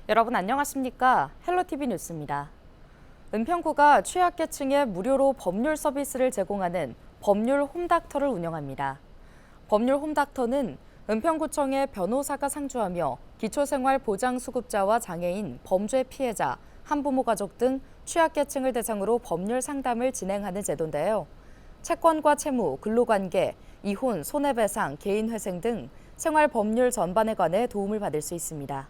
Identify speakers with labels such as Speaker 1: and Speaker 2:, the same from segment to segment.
Speaker 1: 여러분 안녕하십니까? 헬로티비 뉴스입니다. 은평구가 취약계층에 무료로 법률 서비스를 제공하는 법률 홈닥터를 운영합니다. 법률 홈닥터는 은평구청의 변호사가 상주하며 기초생활보장수급자와 장애인, 범죄 피해자, 한부모 가족 등 취약계층을 대상으로 법률 상담을 진행하는 제도인데요. 채권과 채무, 근로관계, 이혼, 손해배상, 개인회생 등 생활법률 전반에 관해 도움을 받을 수 있습니다.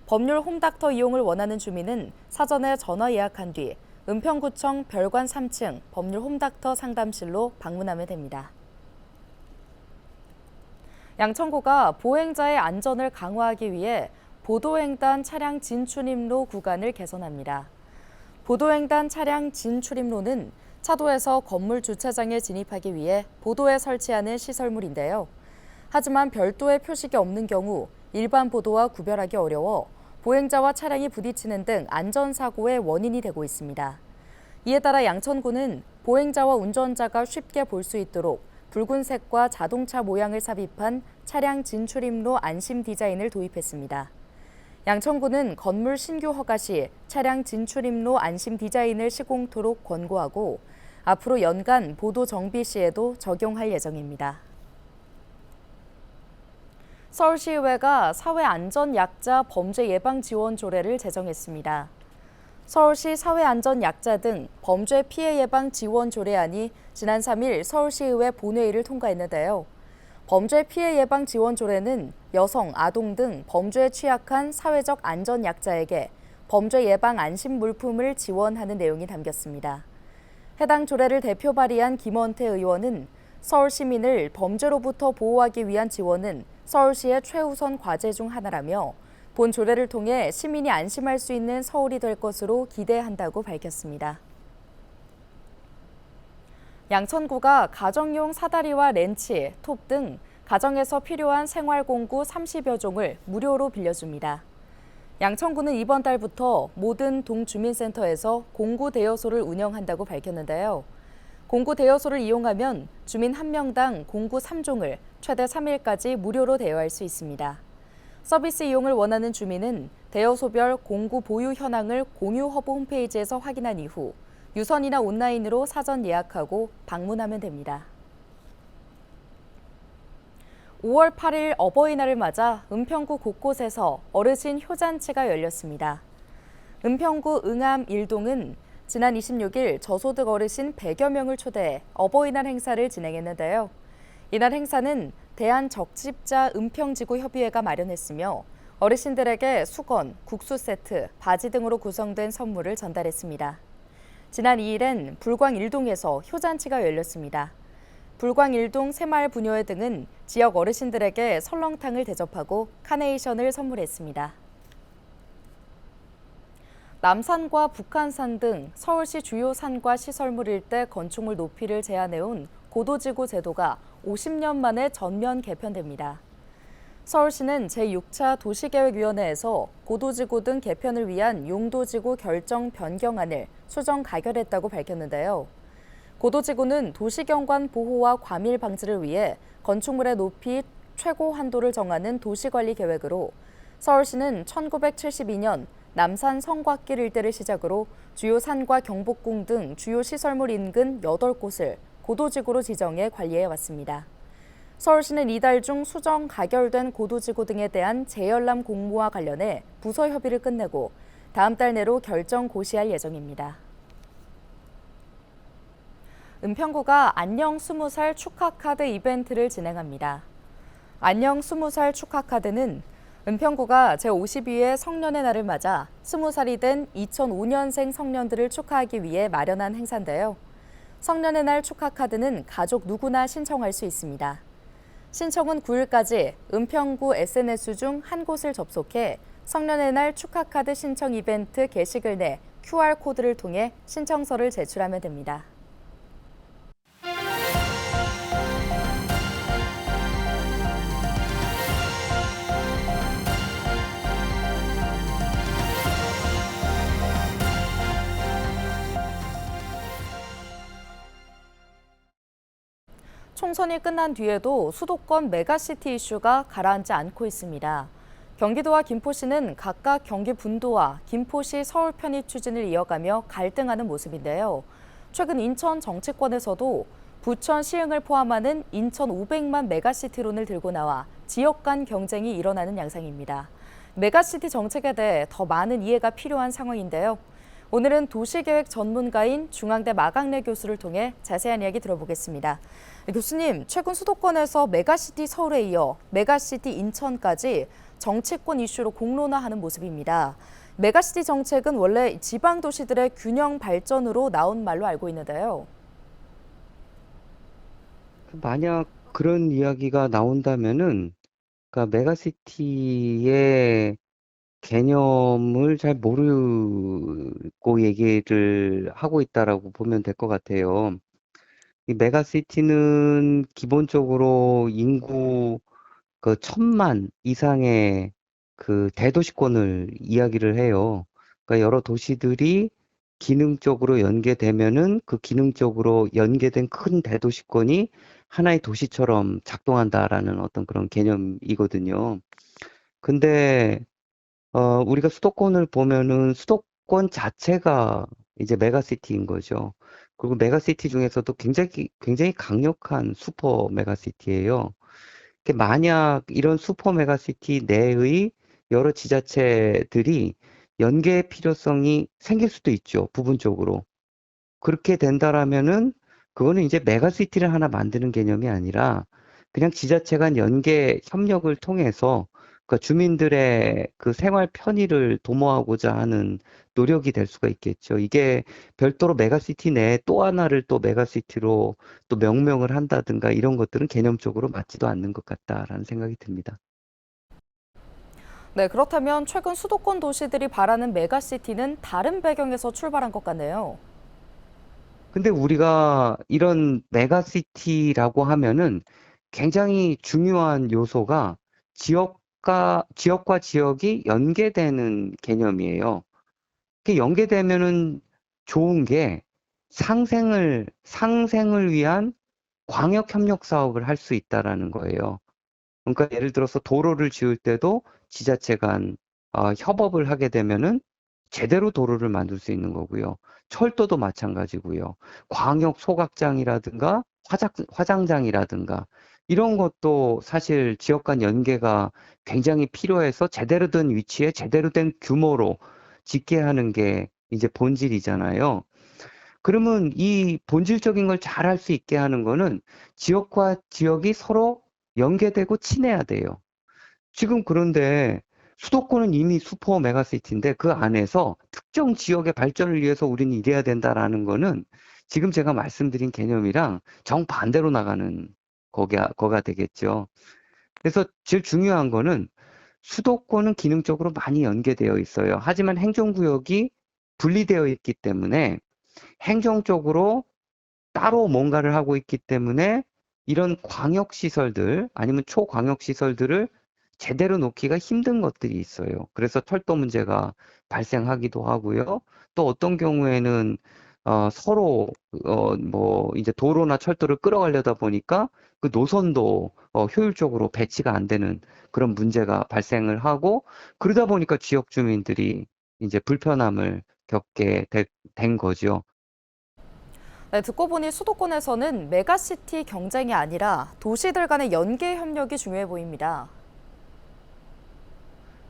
Speaker 1: 법률 홈닥터 이용을 원하는 주민은 사전에 전화 예약한 뒤 은평구청 별관 3층 법률 홈닥터 상담실로 방문하면 됩니다. 양천구가 보행자의 안전을 강화하기 위해 보도횡단 차량 진출입로 구간을 개선합니다. 보도횡단 차량 진출입로는 차도에서 건물 주차장에 진입하기 위해 보도에 설치하는 시설물인데요. 하지만 별도의 표식이 없는 경우 일반 보도와 구별하기 어려워 보행자와 차량이 부딪히는 등 안전사고의 원인이 되고 있습니다. 이에 따라 양천구는 보행자와 운전자가 쉽게 볼 수 있도록 붉은색과 자동차 모양을 삽입한 차량 진출입로 안심 디자인을 도입했습니다. 양천구는 건물 신규 허가 시 차량 진출입로 안심 디자인을 시공토록 권고하고 앞으로 연간 보도 정비 시에도 적용할 예정입니다. 서울시의회가 사회안전약자 범죄 예방 지원 조례를 제정했습니다. 서울시 사회안전약자 등 범죄 피해 예방 지원 조례안이 지난 3일 서울시의회 본회의를 통과했는데요. 범죄 피해 예방 지원 조례는 여성, 아동 등 범죄에 취약한 사회적 안전약자에게 범죄 예방 안심 물품을 지원하는 내용이 담겼습니다. 해당 조례를 대표 발의한 김원태 의원은 서울 시민을 범죄로부터 보호하기 위한 지원은 서울시의 최우선 과제 중 하나라며 본 조례를 통해 시민이 안심할 수 있는 서울이 될 것으로 기대한다고 밝혔습니다. 양천구가 가정용 사다리와 렌치, 톱 등 가정에서 필요한 생활공구 30여 종을 무료로 빌려줍니다. 양천구는 이번 달부터 모든 동주민센터에서 공구 대여소를 운영한다고 밝혔는데요. 공구 대여소를 이용하면 주민 1명당 공구 3종을 최대 3일까지 무료로 대여할 수 있습니다. 서비스 이용을 원하는 주민은 대여소별 공구 보유 현황을 공유 허브 홈페이지에서 확인한 이후 유선이나 온라인으로 사전 예약하고 방문하면 됩니다. 5월 8일 어버이날을 맞아 은평구 곳곳에서 어르신 효잔치가 열렸습니다. 은평구 응암 1동은 지난 26일 저소득 어르신 100여 명을 초대해 어버이날 행사를 진행했는데요. 이날 행사는 대한적십자 은평지구협의회가 마련했으며 어르신들에게 수건, 국수 세트, 바지 등으로 구성된 선물을 전달했습니다. 지난 2일엔 불광 1동에서 효잔치가 열렸습니다. 불광 1동 새마을 부녀회 등은 지역 어르신들에게 설렁탕을 대접하고 카네이션을 선물했습니다. 남산과 북한산 등 서울시 주요 산과 시설물 일대 건축물 높이를 제한해온 고도지구 제도가 50년 만에 전면 개편됩니다. 서울시는 제6차 도시계획위원회에서 고도지구 등 개편을 위한 용도지구 결정 변경안을 수정 가결했다고 밝혔는데요. 고도지구는 도시경관 보호와 과밀 방지를 위해 건축물의 높이 최고 한도를 정하는 도시관리 계획으로 서울시는 1972년 남산 성곽길 일대를 시작으로 주요 산과 경복궁 등 주요 시설물 인근 8곳을 고도지구로 지정해 관리해 왔습니다. 서울시는 이달 중 수정 가결된 고도지구 등에 대한 재열람 공모와 관련해 부서 협의를 끝내고 다음 달 내로 결정 고시할 예정입니다. 은평구가 안녕 20살 축하카드 이벤트를 진행합니다. 안녕 20살 축하카드는 은평구가 제52회 성년의 날을 맞아 20살이 된 2005년생 성년들을 축하하기 위해 마련한 행사인데요. 성년의 날 축하카드는 가족 누구나 신청할 수 있습니다. 신청은 9일까지 은평구 SNS 중 한 곳을 접속해 성년의 날 축하카드 신청 이벤트 게시글 내 QR코드를 통해 신청서를 제출하면 됩니다. 총선이 끝난 뒤에도 수도권 메가시티 이슈가 가라앉지 않고 있습니다. 경기도와 김포시는 각각 경기 분도와 김포시 서울 편입 추진을 이어가며 갈등하는 모습인데요. 최근 인천 정치권에서도 부천 시흥을 포함하는 인천 500만 메가시티론을 들고 나와 지역 간 경쟁이 일어나는 양상입니다. 메가시티 정책에 대해 더 많은 이해가 필요한 상황인데요. 오늘은 도시계획 전문가인 중앙대 마강래 교수를 통해 자세한 이야기 들어보겠습니다. 교수님, 최근 수도권에서 메가시티 서울에 이어 메가시티 인천까지 정치권 이슈로 공론화하는 모습입니다. 메가시티 정책은 원래 지방 도시들의 균형 발전으로 나온 말로 알고 있는데요.
Speaker 2: 만약 그런 이야기가 나온다면은, 그러니까 메가시티의 개념을 잘 모르고 얘기를 하고 있다라고 보면 될 것 같아요. 이 메가시티는 기본적으로 인구 그 1,000만 이상의 그 대도시권을 이야기를 해요. 그러니까 여러 도시들이 기능적으로 연계되면은 그 기능적으로 연계된 큰 대도시권이 하나의 도시처럼 작동한다라는 어떤 그런 개념이거든요. 근데 우리가 수도권을 보면은 수도권 자체가 이제 메가시티인 거죠. 그리고 메가시티 중에서도 굉장히 강력한 슈퍼 메가시티예요. 만약 이런 슈퍼 메가시티 내의 여러 지자체들이 연계의 필요성이 생길 수도 있죠, 부분적으로. 그렇게 된다라면은 그거는 이제 메가시티를 하나 만드는 개념이 아니라 그냥 지자체 간 연계 협력을 통해서 그 주민들의 그 생활 편의를 도모하고자 하는 노력이 될 수가 있겠죠. 이게 별도로 메가시티 내에 또 하나를 또 메가시티로 또 명명을 한다든가 이런 것들은 개념적으로 맞지도 않는 것 같다라는 생각이 듭니다.
Speaker 1: 네, 그렇다면 최근 수도권 도시들이 바라는 메가시티는 다른 배경에서 출발한 것 같네요.
Speaker 2: 근데 우리가 이런 메가시티라고 하면은 굉장히 중요한 요소가 지역과 지역이 연계되는 개념이에요. 이렇게 연계되면은 좋은 게 상생을 위한 광역 협력 사업을 할 수 있다라는 거예요. 그러니까 예를 들어서 도로를 지을 때도 지자체 간 협업을 하게 되면은 제대로 도로를 만들 수 있는 거고요. 철도도 마찬가지고요. 광역 소각장이라든가 화장장이라든가 이런 것도 사실 지역 간 연계가 굉장히 필요해서 제대로 된 위치에 제대로 된 규모로 짓게 하는 게 이제 본질이잖아요. 그러면 이 본질적인 걸 잘 할 수 있게 하는 거는 지역과 지역이 서로 연계되고 친해야 돼요. 지금 그런데 수도권은 이미 슈퍼 메가시티인데 그 안에서 특정 지역의 발전을 위해서 우리는 일해야 된다라는 거는 지금 제가 말씀드린 개념이랑 정반대로 나가는 거가 되겠죠. 그래서 제일 중요한 거는 수도권은 기능적으로 많이 연계되어 있어요. 하지만 행정구역이 분리되어 있기 때문에 행정적으로 따로 뭔가를 하고 있기 때문에 이런 광역시설들 아니면 초광역시설들을 제대로 놓기가 힘든 것들이 있어요. 그래서 철도 문제가 발생하기도 하고요. 또 어떤 경우에는 서로 뭐 이제 도로나 철도를 끌어가려다 보니까 그 노선도 효율적으로 배치가 안 되는 그런 문제가 발생을 하고 그러다 보니까 지역 주민들이 이제 불편함을 겪게 된 거죠.
Speaker 1: 네, 듣고 보니 수도권에서는 메가시티 경쟁이 아니라 도시들 간의 연계 협력이 중요해 보입니다.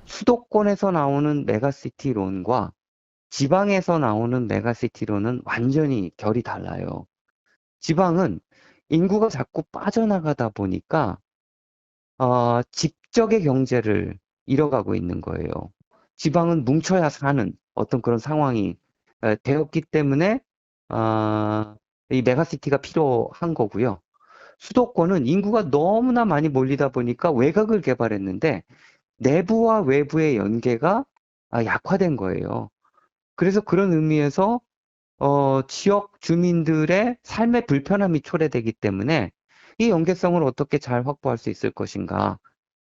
Speaker 2: 수도권에서 나오는 메가시티론과 지방에서 나오는 메가시티론은 완전히 결이 달라요. 지방은 인구가 자꾸 빠져나가다 보니까 직접의 경제를 잃어가고 있는 거예요. 지방은 뭉쳐야 사는 어떤 그런 상황이 되었기 때문에 이 메가시티가 필요한 거고요. 수도권은 인구가 너무나 많이 몰리다 보니까 외곽을 개발했는데 내부와 외부의 연계가 약화된 거예요. 그래서 그런 의미에서 지역 주민들의 삶의 불편함이 초래되기 때문에 이 연계성을 어떻게 잘 확보할 수 있을 것인가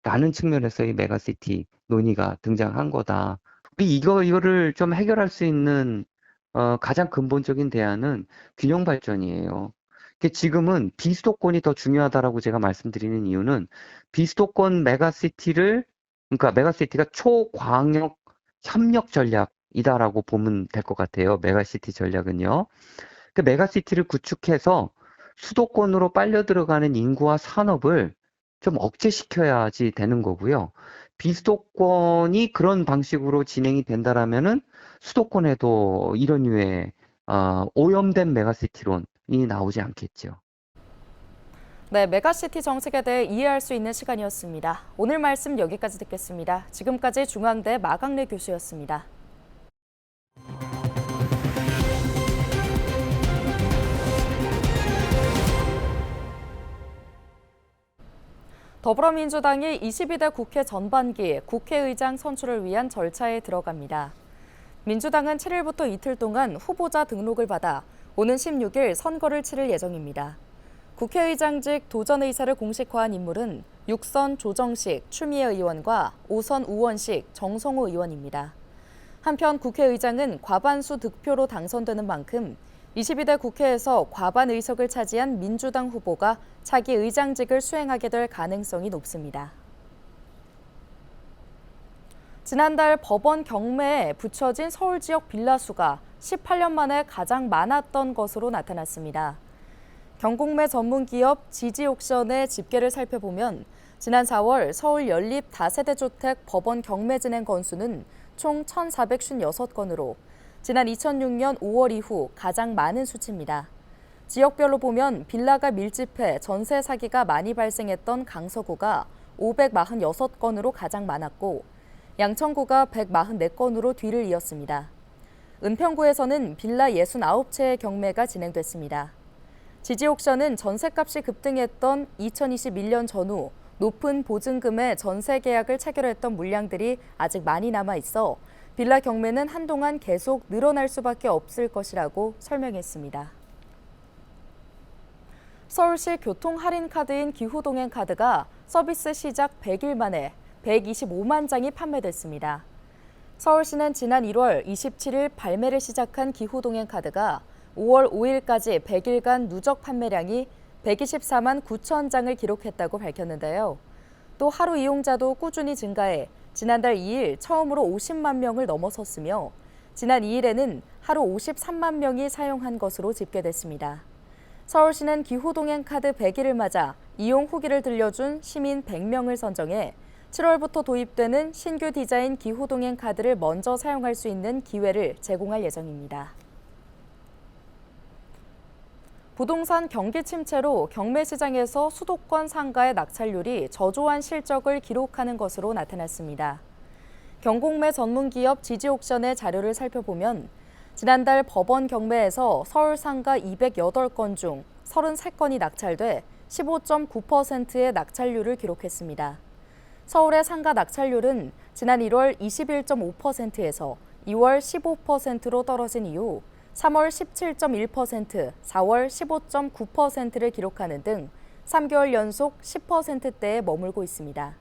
Speaker 2: 라는 측면에서 이 메가시티 논의가 등장한 거다. 우리 이거를 좀 해결할 수 있는 가장 근본적인 대안은 균형 발전이에요. 지금은 비수도권이 더 중요하다라고 제가 말씀드리는 이유는 비수도권 메가시티를 그러니까 메가시티가 초광역 협력 전략이다라고 보면 될 것 같아요. 메가시티 전략은요. 그 메가시티를 구축해서 수도권으로 빨려 들어가는 인구와 산업을 좀 억제시켜야지 되는 거고요. 비수도권이 그런 방식으로 진행이 된다라면은 수도권에도 이런 류의 오염된 메가시티론이 나오지 않겠죠.
Speaker 1: 네, 메가시티 정책에 대해 이해할 수 있는 시간이었습니다. 오늘 말씀 여기까지 듣겠습니다. 지금까지 중앙대 마강래 교수였습니다. 더불어민주당이 22대 국회 전반기 국회의장 선출을 위한 절차에 들어갑니다. 민주당은 7일부터 이틀 동안 후보자 등록을 받아 오는 16일 선거를 치를 예정입니다. 국회의장직 도전 의사를 공식화한 인물은 6선 조정식 추미애 의원과 5선 우원식 정성호 의원입니다. 한편 국회의장은 과반수 득표로 당선되는 만큼 22대 국회에서 과반 의석을 차지한 민주당 후보가 차기 의장직을 수행하게 될 가능성이 높습니다. 지난달 법원 경매에 붙여진 서울 지역 빌라 수가 18년 만에 가장 많았던 것으로 나타났습니다. 경공매 전문 기업 지지옥션의 집계를 살펴보면 지난 4월 서울 연립 다세대 주택 법원 경매 진행 건수는 총 1,456건으로 지난 2006년 5월 이후 가장 많은 수치입니다. 지역별로 보면 빌라가 밀집해 전세 사기가 많이 발생했던 강서구가 546건으로 가장 많았고 양천구가 144건으로 뒤를 이었습니다. 은평구에서는 빌라 69채의 경매가 진행됐습니다. 지지옥션은 전세값이 급등했던 2021년 전후 높은 보증금의 전세 계약을 체결했던 물량들이 아직 많이 남아 있어 빌라 경매는 한동안 계속 늘어날 수밖에 없을 것이라고 설명했습니다. 서울시 교통할인카드인 기후동행카드가 서비스 시작 100일 만에 125만 장이 판매됐습니다. 서울시는 지난 1월 27일 발매를 시작한 기후동행카드가 5월 5일까지 100일간 누적 판매량이 124만 9천 장을 기록했다고 밝혔는데요. 또 하루 이용자도 꾸준히 증가해 지난달 2일 처음으로 50만 명을 넘어섰으며 지난 2일에는 하루 53만 명이 사용한 것으로 집계됐습니다. 서울시는 기후동행카드 100일을 맞아 이용 후기를 들려준 시민 100명을 선정해 7월부터 도입되는 신규 디자인 기후동행카드를 먼저 사용할 수 있는 기회를 제공할 예정입니다. 부동산 경기 침체로 경매 시장에서 수도권 상가의 낙찰률이 저조한 실적을 기록하는 것으로 나타났습니다. 경공매 전문기업 지지옥션의 자료를 살펴보면 지난달 법원 경매에서 서울 상가 208건 중 33건이 낙찰돼 15.9%의 낙찰률을 기록했습니다. 서울의 상가 낙찰률은 지난 1월 21.5%에서 2월 15%로 떨어진 이후 3월 17.1%, 4월 15.9%를 기록하는 등 3개월 연속 10%대에 머물고 있습니다.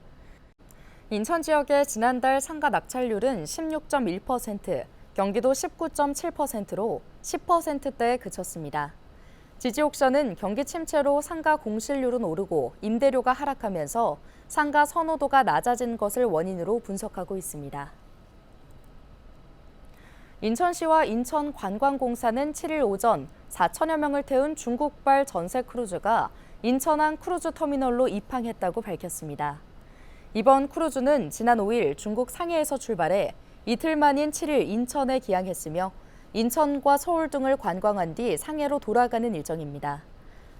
Speaker 1: 인천 지역의 지난달 상가 낙찰률은 16.1%, 경기도 19.7%로 10%대에 그쳤습니다. 지지옥션은 경기 침체로 상가 공실률은 오르고 임대료가 하락하면서 상가 선호도가 낮아진 것을 원인으로 분석하고 있습니다. 인천시와 인천관광공사는 7일 오전 4천여 명을 태운 중국발 전세 크루즈가 인천항 크루즈 터미널로 입항했다고 밝혔습니다. 이번 크루즈는 지난 5일 중국 상해에서 출발해 이틀 만인 7일 인천에 기항했으며 인천과 서울 등을 관광한 뒤 상해로 돌아가는 일정입니다.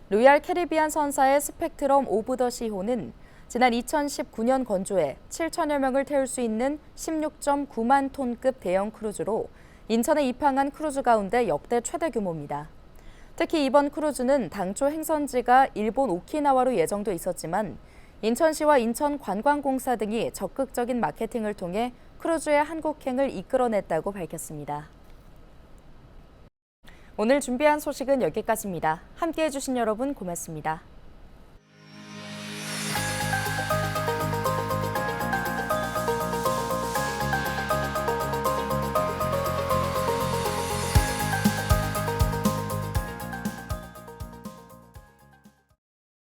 Speaker 1: 로얄 캐리비안 선사의 스펙트럼 오브 더 시호는 지난 2019년 건조해 7천여 명을 태울 수 있는 16.9만 톤급 대형 크루즈로 인천에 입항한 크루즈 가운데 역대 최대 규모입니다. 특히 이번 크루즈는 당초 행선지가 일본 오키나와로 예정돼 있었지만 인천시와 인천관광공사 등이 적극적인 마케팅을 통해 크루즈의 한국행을 이끌어냈다고 밝혔습니다. 오늘 준비한 소식은 여기까지입니다. 함께해 주신 여러분 고맙습니다.